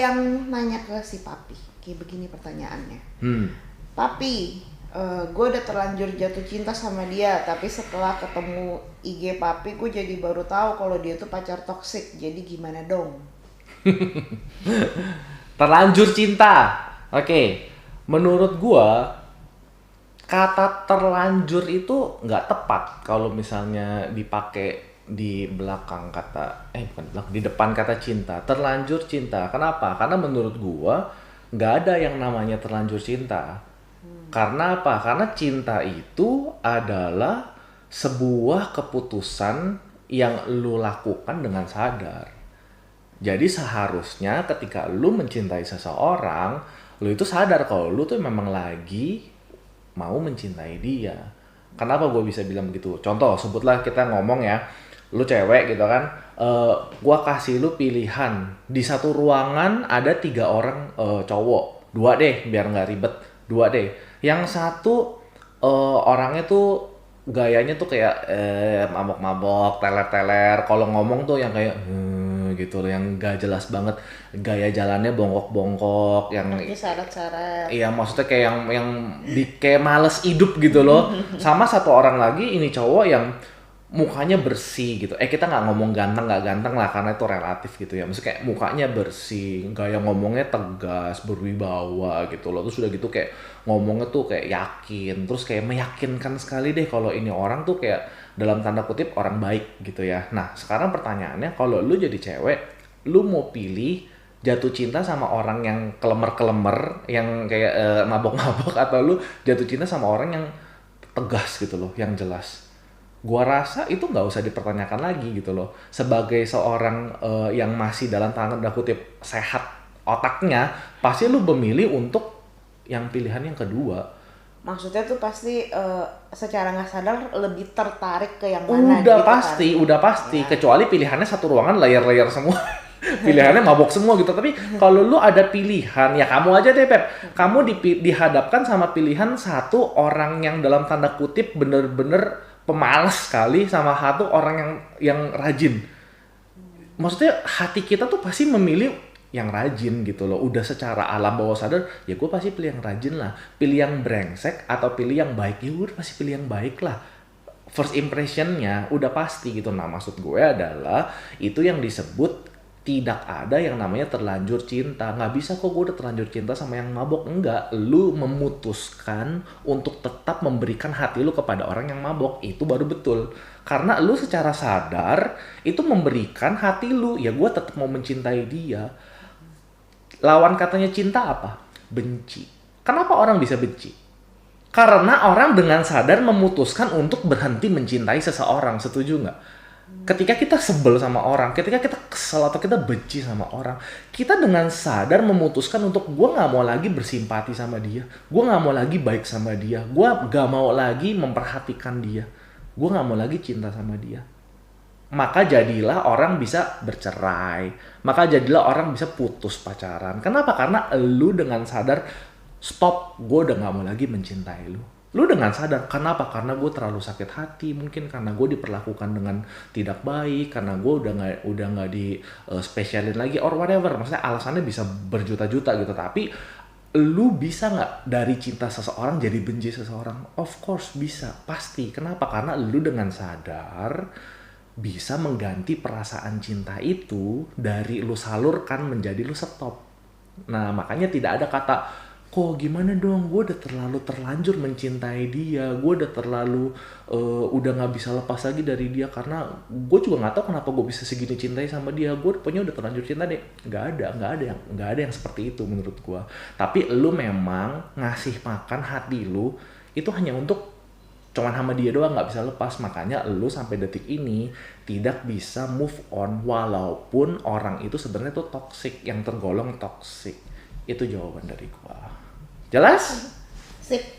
yang nanya ke si papi, kayak begini pertanyaannya. Papi, gue udah terlanjur jatuh cinta sama dia, tapi setelah ketemu IG papi, gue jadi baru tahu kalau dia tuh pacar toksik. Jadi gimana dong? Terlanjur cinta. Oke, menurut gua kata terlanjur itu nggak tepat kalau misalnya dipakai di belakang kata bukan belakang, di depan kata cinta. Terlanjur cinta. Kenapa? Karena menurut gua nggak ada yang namanya terlanjur cinta. Karena apa? Karena cinta itu adalah sebuah keputusan yang lu lakukan dengan sadar. Jadi seharusnya ketika lu mencintai seseorang, lu itu sadar kalau lu tuh memang lagi mau mencintai dia. Kenapa gue bisa bilang begitu? Contoh, sebutlah kita ngomong ya, lu cewek gitu kan, gue kasih lu pilihan. Di satu ruangan ada 3 orang cowok, 2 deh biar nggak ribet, 2 deh. Yang satu orangnya tuh gayanya tuh kayak mabok-mabok, teler-teler. Kalau ngomong tuh yang kayak gitu loh, yang gak jelas banget, gaya jalannya bongkok-bongkok, yang Syarat-syarat. iya maksudnya kayak yang kayak males hidup gitu loh. Sama satu orang lagi ini cowok yang mukanya bersih gitu. Kita nggak ngomong ganteng nggak ganteng lah karena itu relatif gitu ya. Maksudnya kayak mukanya bersih, gaya ngomongnya tegas, berwibawa gitu loh. Terus udah gitu kayak ngomongnya tuh kayak yakin, terus kayak meyakinkan sekali deh kalau ini orang tuh kayak dalam tanda kutip orang baik gitu ya. Nah sekarang pertanyaannya, kalau lu jadi cewek, lu mau pilih jatuh cinta sama orang yang kelemer-kelemer, yang kayak mabok-mabok, atau lu jatuh cinta sama orang yang tegas gitu loh, yang jelas? Gua rasa itu nggak usah dipertanyakan lagi gitu loh. Sebagai seorang yang masih dalam tanda kutip sehat otaknya, pasti lu memilih untuk yang pilihan yang kedua. Maksudnya tuh pasti secara nggak sadar lebih tertarik ke yang mana gitu Udah pasti. Ya. Kecuali pilihannya satu ruangan layer-layer semua. Pilihannya mabok semua gitu. Tapi kalau lu ada pilihan, ya kamu aja deh Pep. Kamu dihadapkan sama pilihan satu orang yang dalam tanda kutip bener-bener pemalas sekali, sama satu orang yang rajin. Maksudnya hati kita tuh pasti memilih yang rajin gitu loh. Udah secara alam bawah sadar, ya gue pasti pilih yang rajin lah. Pilih yang brengsek atau pilih yang baik, ya gue pasti pilih yang baik lah. First impressionnya udah pasti gitu. Nah maksud gue adalah itu yang disebut tidak ada yang namanya terlanjur cinta. Nggak bisa kok gue udah terlanjur cinta sama yang mabok. Enggak, lu memutuskan untuk tetap memberikan hati lu kepada orang yang mabok. Itu baru betul. Karena lu secara sadar itu memberikan hati lu, ya gue tetap mau mencintai dia. Lawan katanya cinta apa? Benci. Kenapa orang bisa benci? Karena orang dengan sadar memutuskan untuk berhenti mencintai seseorang. Setuju nggak? Ketika kita sebel sama orang, ketika kita kesel atau kita benci sama orang, kita dengan sadar memutuskan untuk gue nggak mau lagi bersimpati sama dia, gue nggak mau lagi baik sama dia, gue nggak mau lagi memperhatikan dia, gue nggak mau lagi cinta sama dia. Maka jadilah orang bisa bercerai, maka jadilah orang bisa putus pacaran. Kenapa? Karena lu dengan sadar, stop, gue udah gak mau lagi mencintai lu. Lu dengan sadar, kenapa? Karena gue terlalu sakit hati, mungkin karena gue diperlakukan dengan tidak baik, karena gue udah nggak di spesialin lagi, or whatever. Maksudnya alasannya bisa berjuta-juta gitu. Tapi lu bisa nggak dari cinta seseorang jadi benci seseorang? Of course bisa, pasti. Kenapa? Karena lu dengan sadar bisa mengganti perasaan cinta itu dari lu salurkan menjadi lu stop. Nah makanya tidak ada kata, kok gimana dong, gue udah terlalu terlanjur mencintai dia, gue udah terlalu udah nggak bisa lepas lagi dari dia, karena gue juga nggak tahu kenapa gue bisa segini cintai sama dia, gue pokoknya udah terlanjur cinta deh. Nggak ada yang seperti itu menurut gue. Tapi lu memang ngasih makan hati lu itu hanya untuk cuman sama dia doang, nggak bisa lepas. Makanya lu sampai detik ini tidak bisa move on walaupun orang itu sebenarnya tuh toxic, yang tergolong toxic. Itu jawaban dari gua. Jelas? Sip.